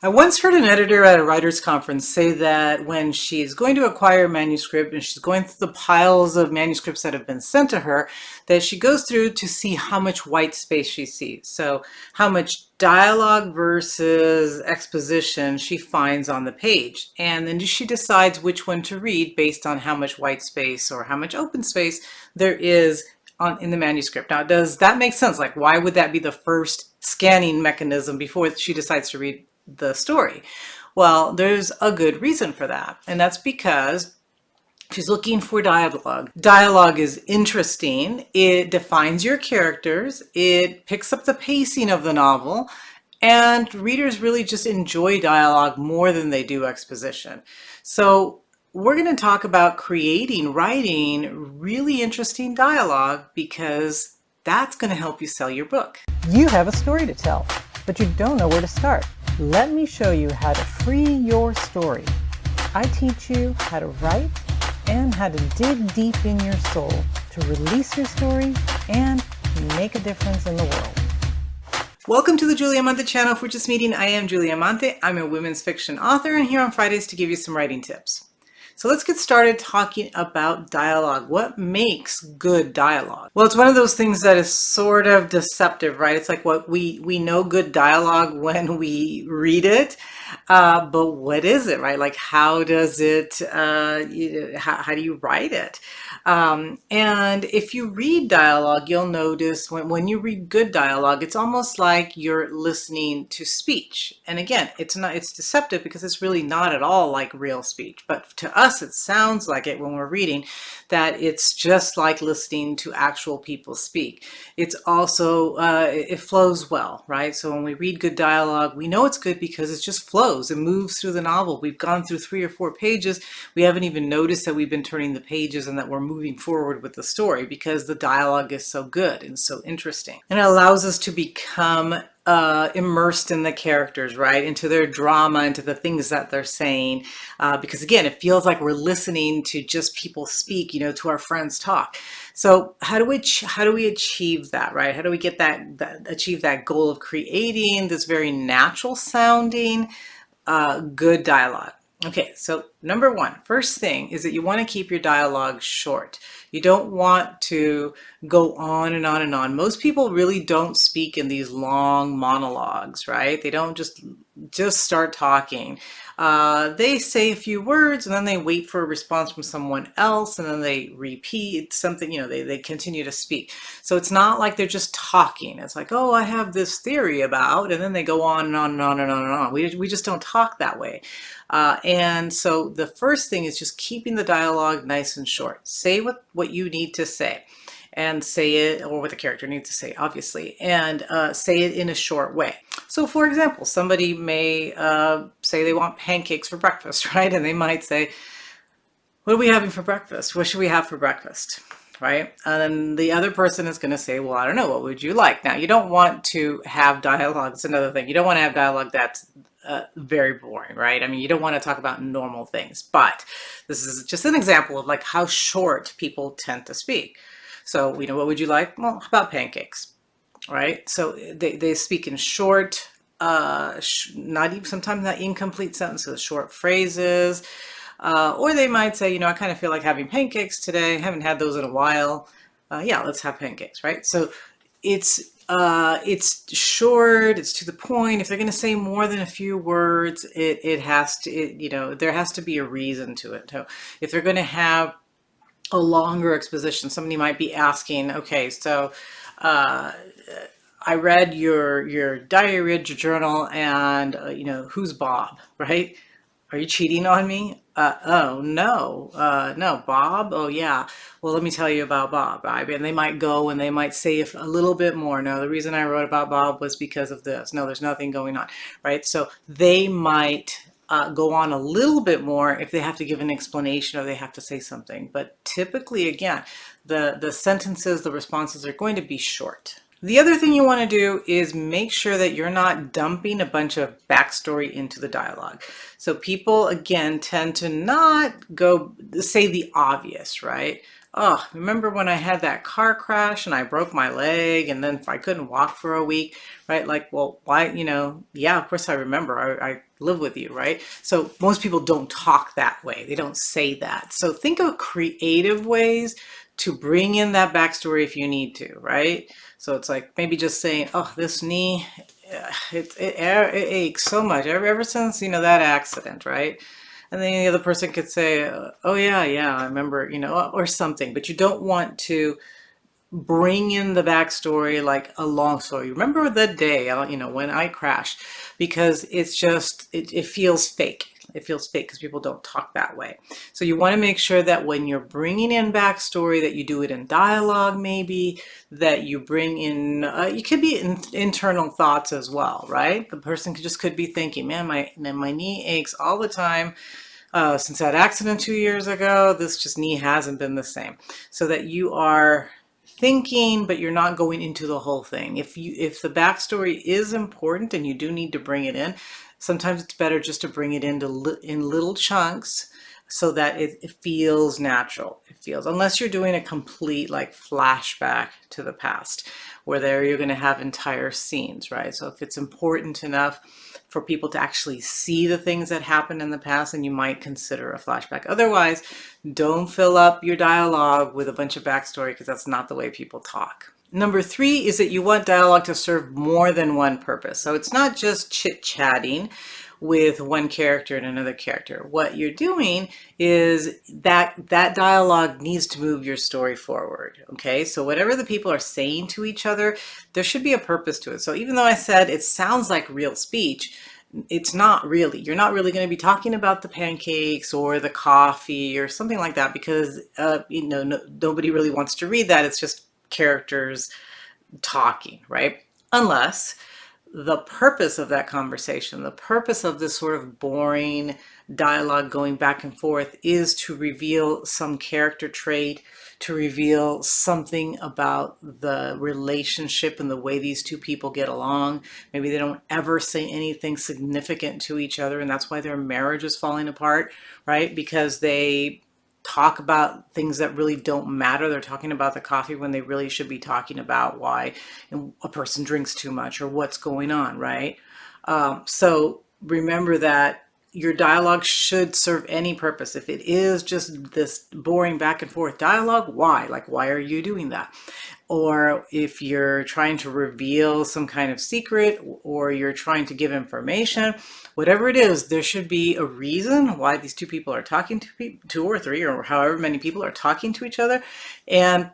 I once heard an editor at a writer's conference say that when she's going to acquire a manuscript and she's going through the piles of manuscripts that have been sent to her, that she goes through to see how much white space she sees. So how much dialogue versus exposition she finds on the page. And then she decides which one to read based on how much white space or how much open space there is in the manuscript. Now, does that make sense? Like, why would that be the first scanning mechanism before she decides to read the story? Well, there's a good reason for that, and that's because she's looking for dialogue. Dialogue is interesting. It defines your characters. It picks up the pacing of the novel, and readers really just enjoy dialogue more than they do exposition. So we're going to talk about writing really interesting dialogue, because that's going to help you sell your book. You have a story to tell, but you don't know where to start. Let me show you how to free your story. I teach you how to write and how to dig deep in your soul to release your story and make a difference in the world. Welcome to the Julia Amante channel. If we're just meeting, I am Julia Amante. I'm a women's fiction author, and here on Fridays to give you some writing tips. So let's get started talking about dialogue. What makes good dialogue? Well, it's one of those things that is sort of deceptive, right? It's like what we know good dialogue when we read it, but what is it, right? Like, how does it, how do you write it? And if you read dialogue, you'll notice when you read good dialogue, it's almost like you're listening to speech. And again, it's deceptive because it's really not at all like real speech. But to us, it sounds like it when we're reading, that it's just like listening to actual people speak. It's also, it flows well, right? So when we read good dialogue, we know it's good because it just flows. It moves through the novel. We've gone through 3 or 4 pages. We haven't even noticed that we've been turning the pages and that we're moving forward with the story because the dialogue is so good and so interesting. And it allows us to become immersed in the characters, right? Into their drama, into the things that they're saying. Because again, it feels like we're listening to just people speak, to our friends talk. So how do we achieve that, right? How do we get achieve that goal of creating this very natural sounding, good dialogue? Okay, so number one, first thing is that you want to keep your dialogue short. You don't want to go on and on and on. Most people really don't speak in these long monologues, right? They don't just start talking. They say a few words and then they wait for a response from someone else, and then they repeat something, they continue to speak. So it's not like they're just talking. It's like, oh, I have this theory about, and then they go on and on and on and on and on. We just don't talk that way. And so the first thing is just keeping the dialogue nice and short. Say what you need to say, and say it, or what the character needs to say, obviously, and say it in a short way. So for example, somebody may say they want pancakes for breakfast, right? And they might say, what are we having for breakfast? What should we have for breakfast? Right? And then the other person is going to say, well, I don't know, what would you like? Now, you don't want to have dialogue. It's another thing. You don't want to have dialogue that's very boring, right? I mean, you don't want to talk about normal things, but this is just an example of like how short people tend to speak. So, what would you like? Well, how about pancakes, right? So they speak in short, not even, sometimes not incomplete sentences, short phrases. Or they might say, I kind of feel like having pancakes today. I haven't had those in a while. Yeah, let's have pancakes, right? So it's short, it's to the point. If they're going to say more than a few words, there has to be a reason to it. So if they're going to have a longer exposition, somebody might be asking, okay, so I read your diary, read your journal, and who's Bob, right? Are you cheating on me? Oh, no, no, Bob? Oh, yeah. Well, let me tell you about Bob. Right? And they might go and they might say a little bit more. No, the reason I wrote about Bob was because of this. No, there's nothing going on, right? So they might go on a little bit more if they have to give an explanation or they have to say something. But typically, again, the sentences, the responses are going to be short. The other thing you want to do is make sure that you're not dumping a bunch of backstory into the dialogue. So people, again, tend to not go say the obvious, right? oh, remember when I had that car crash and I broke my leg and then I couldn't walk for a week, right? Like, well, why, yeah, of course I remember. I live with you, right? So most people don't talk that way. They don't say that. So think of creative ways to bring in that backstory if you need to, right? So it's like maybe just saying, oh, this knee, it aches so much ever since, that accident, right? And then the other person could say, oh yeah, I remember, or something, but you don't want to bring in the backstory like a long story. Remember the day, when I crashed, because it feels fake. It feels fake because people don't talk that way. So you want to make sure that when you're bringing in backstory, that you do it in dialogue, maybe that you bring in, you could be internal thoughts as well, right? The person could be thinking, man, my knee aches all the time. Since that accident 2 years ago, this knee hasn't been the same. So that you are thinking, but you're not going into the whole thing. If the backstory is important and you do need to bring it in, sometimes it's better just to bring it in little chunks so that it feels natural. It feels, unless you're doing a complete like flashback to the past, where there you're going to have entire scenes, right? So if it's important enough for people to actually see the things that happened in the past, and you might consider a flashback. Otherwise, don't fill up your dialogue with a bunch of backstory, because that's not the way people talk. Number 3 is that you want dialogue to serve more than one purpose. So it's not just chit-chatting with one character and another character. What you're doing is that dialogue needs to move your story forward. Okay, so whatever the people are saying to each other, there should be a purpose to it. So even though I said it sounds like real speech, it's not really. You're not really going to be talking about the pancakes or the coffee or something like that, because nobody really wants to read that. It's just characters talking, right? Unless the purpose of that conversation, the purpose of this sort of boring dialogue going back and forth, is to reveal some character trait, to reveal something about the relationship and the way these two people get along. Maybe they don't ever say anything significant to each other, and that's why their marriage is falling apart, right? Because they talk about things that really don't matter. They're talking about the coffee when they really should be talking about why a person drinks too much or what's going on, right? So remember that your dialogue should serve any purpose. If it is just this boring back and forth dialogue, why? Like, why are you doing that? Or if you're trying to reveal some kind of secret, or you're trying to give information, whatever it is, there should be a reason why these two people are talking to 2 or 3 or however many people are talking to each other. And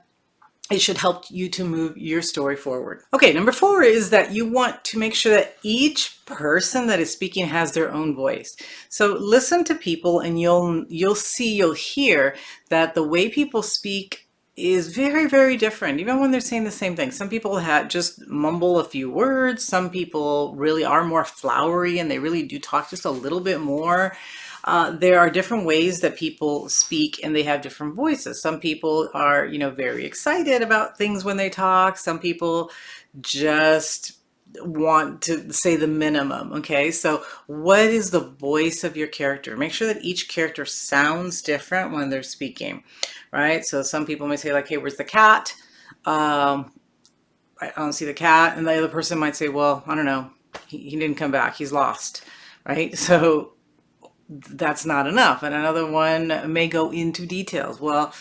it should help you to move your story forward. Okay, number 4 is that you want to make sure that each person that is speaking has their own voice. So listen to people, and you'll hear that the way people speak is very, very different, even when they're saying the same thing. Some people just mumble a few words. Some people really are more flowery, and they really do talk just a little bit more. There are different ways that people speak, and they have different voices. Some people are, very excited about things when they talk. Some people just want to say the minimum. Okay, so what is the voice of your character? Make sure that each character sounds different when they're speaking, right? So some people may say like, hey, where's the cat? I don't see the cat. And the other person might say, well, I don't know, he didn't come back, he's lost, right? So that's not enough. And another one may go into details. Well,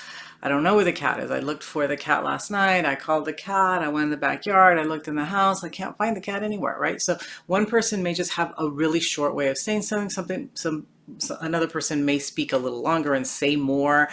I don't know where the cat is. I looked for the cat last night. I called the cat. I went in the backyard. I looked in the house. I can't find the cat anywhere, right? So one person may just have a really short way of saying something. Another person may speak a little longer and say more.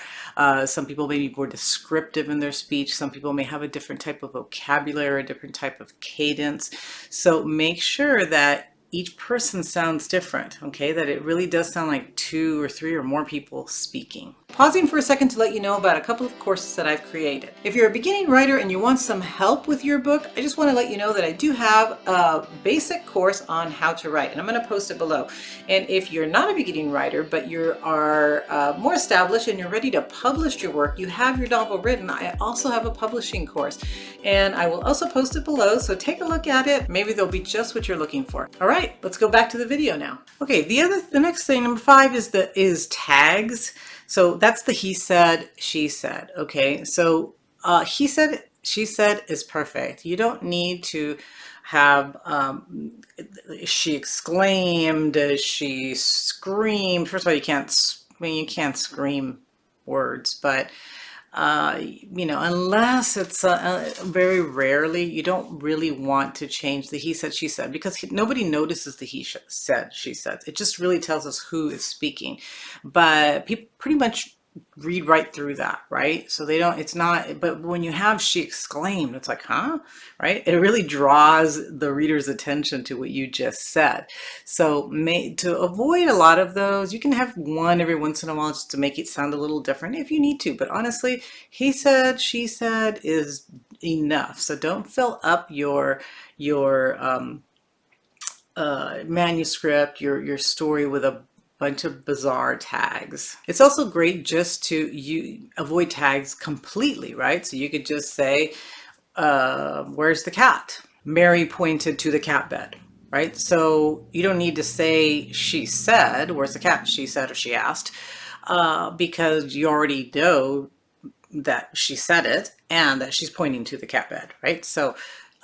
Some people may be more descriptive in their speech. Some people may have a different type of vocabulary, a different type of cadence. So make sure that each person sounds different, okay? That it really does sound like 2 or 3 or more people speaking. Pausing for a second to let you know about a couple of courses that I've created. If you're a beginning writer and you want some help with your book, I just want to let you know that I do have a basic course on how to write, and I'm going to post it below. And if you're not a beginning writer, but you are more established and you're ready to publish your work, you have your novel written, I also have a publishing course, and I will also post it below, so take a look at it. Maybe they'll be just what you're looking for. All right, let's go back to the video now. Okay, the next thing, number 5, is tags. So that's the he said, she said. Okay. So he said, she said is perfect. You don't need to have she exclaimed, she screamed. First of all, you can't, I mean, you can't scream words, but unless it's very rarely, you don't really want to change the he said, she said, because nobody notices the said, she said. It just really tells us who is speaking. But people pretty much read right through that, right? So they don't, it's not, but when you have she exclaimed, it's like, huh? Right? It really draws the reader's attention to what you just said. So to avoid a lot of those, you can have one every once in a while just to make it sound a little different if you need to. But honestly, he said, she said is enough. So don't fill up your manuscript, your story with a bunch of bizarre tags. It's also great just to avoid tags completely, right? So you could just say, where's the cat? Mary pointed to the cat bed, right? So you don't need to say she said, where's the cat? She said or she asked, because you already know that she said it and that she's pointing to the cat bed, right? So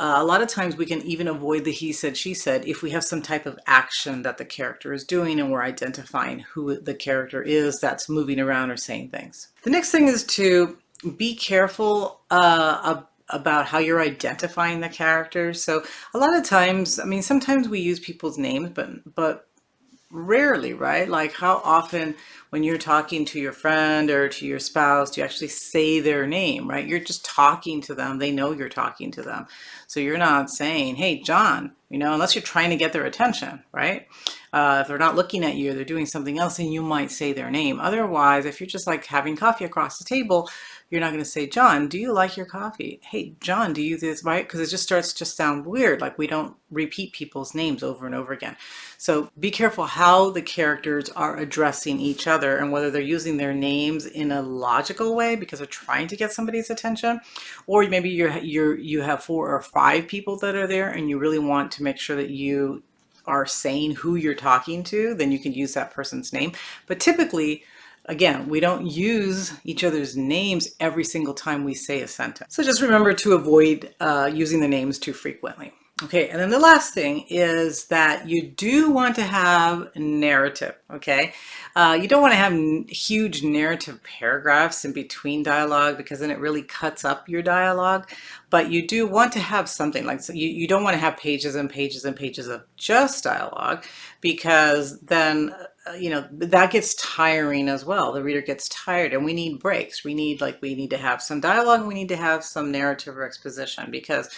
a lot of times we can even avoid the he said, she said if we have some type of action that the character is doing and we're identifying who the character is that's moving around or saying things. The next thing is to be careful about how you're identifying the characters. So a lot of times, I mean, sometimes we use people's names, but rarely, right? Like how often when you're talking to your friend or to your spouse, do you actually say their name, right? You're just talking to them. They know you're talking to them. So you're not saying, hey, John, unless you're trying to get their attention, right? If they're not looking at you, they're doing something else, and you might say their name. Otherwise, if you're just like having coffee across the table, you're not going to say, John, do you like your coffee? Hey, John, do you this, right? Because it just starts to sound weird. Like we don't repeat people's names over and over again. So be careful how the characters are addressing each other and whether they're using their names in a logical way because they're trying to get somebody's attention, or maybe you have 4 or 5 people that are there and you really want to make sure that you are saying who you're talking to, then you can use that person's name. But typically, again, we don't use each other's names every single time we say a sentence. So just remember to avoid using the names too frequently. Okay, and then the last thing is that you do want to have narrative, okay? You don't want to have huge narrative paragraphs in between dialogue because then it really cuts up your dialogue. But you do want to have something like, so you don't want to have pages and pages and pages of just dialogue because then that gets tiring as well. The reader gets tired and we need breaks. We need to have some dialogue and we need to have some narrative or exposition because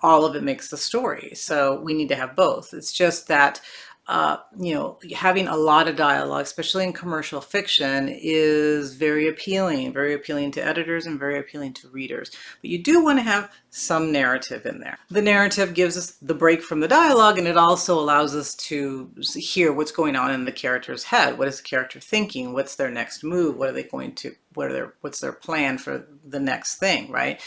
all of it makes the story. So we need to have both. It's just that, having a lot of dialogue, especially in commercial fiction, is very appealing to editors and very appealing to readers. But you do want to have some narrative in there. The narrative gives us the break from the dialogue, and it also allows us to hear what's going on in the character's head. What is the character thinking? What's their next move? What are they going to, what's their plan for the next thing, right?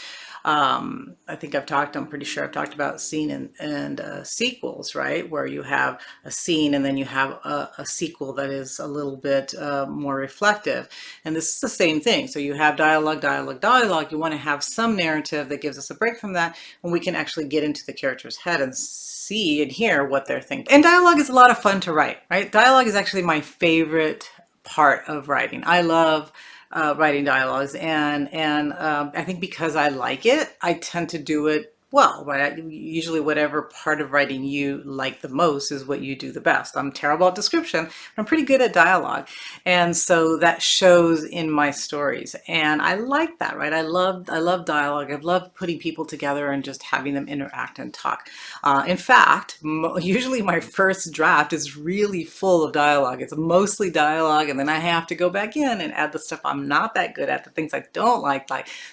I think I'm pretty sure I've talked about scene and sequels, right? Where you have a scene and then you have a sequel that is a little bit more reflective. And this is the same thing. So you have dialogue. You want to have some narrative that gives us a break from that, and we can actually get into the character's head and see and hear what they're thinking. And dialogue is a lot of fun to write, right? Dialogue is actually my favorite part of writing. I love writing dialogues, and I think because I like it, I tend to do it well, right? Usually whatever part of writing you like the most is what you do the best. I'm terrible at description, but I'm pretty good at dialogue. And so that shows in my stories. And I like that, right? I love dialogue. I love putting people together and just having them interact and talk. In fact, usually my first draft is really full of dialogue. It's mostly dialogue, and then I have to go back in and add the stuff I'm not that good at, the things I don't like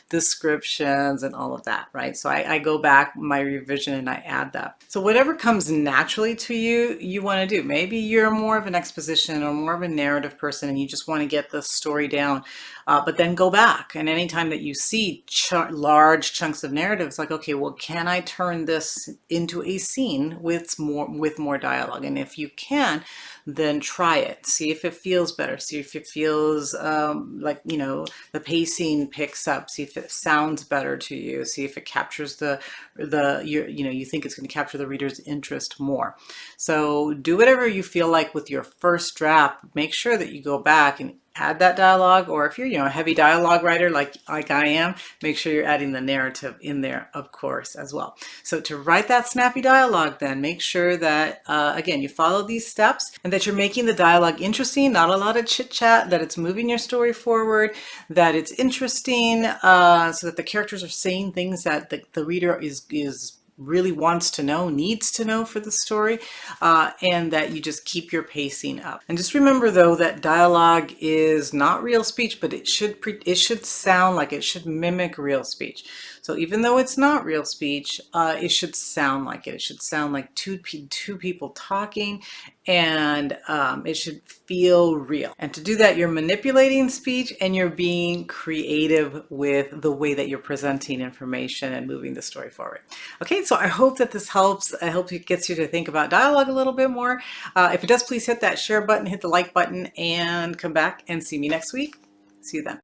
descriptions and all of that, right? So I go back my revision and I add that. So whatever comes naturally to you, you want to do. Maybe you're more of an exposition or more of a narrative person and you just want to get the story down, but then go back. And anytime that you see large chunks of narrative, it's like, okay, well, can I turn this into a scene with more dialogue? And if you can, then try it. See if it feels better. See if it feels like, you know, the pacing picks up. See if it sounds better to you. See if it captures you think it's going to capture the reader's interest more. So do whatever you feel like with your first draft. Make sure that you go back and add that dialogue, or if you're, you know, a heavy dialogue writer like I am, make sure you're adding the narrative in there, of course, as well. So to write that snappy dialogue, then make sure that again, you follow these steps and that you're making the dialogue interesting, not a lot of chit chat, that it's moving your story forward, that it's interesting, so that the characters are saying things that the reader is really wants to know, needs to know for the story, and that you just keep your pacing up. And just remember, though, that dialogue is not real speech, but it should sound like, it should mimic real speech. So even though it's not real speech, it should sound like it. It should sound like two people talking, and it should feel real. And to do that, you're manipulating speech and you're being creative with the way that you're presenting information and moving the story forward. Okay, so I hope that this helps. I hope it gets you to think about dialogue a little bit more. If it does, please hit that share button, hit the like button, and come back and see me next week. See you then.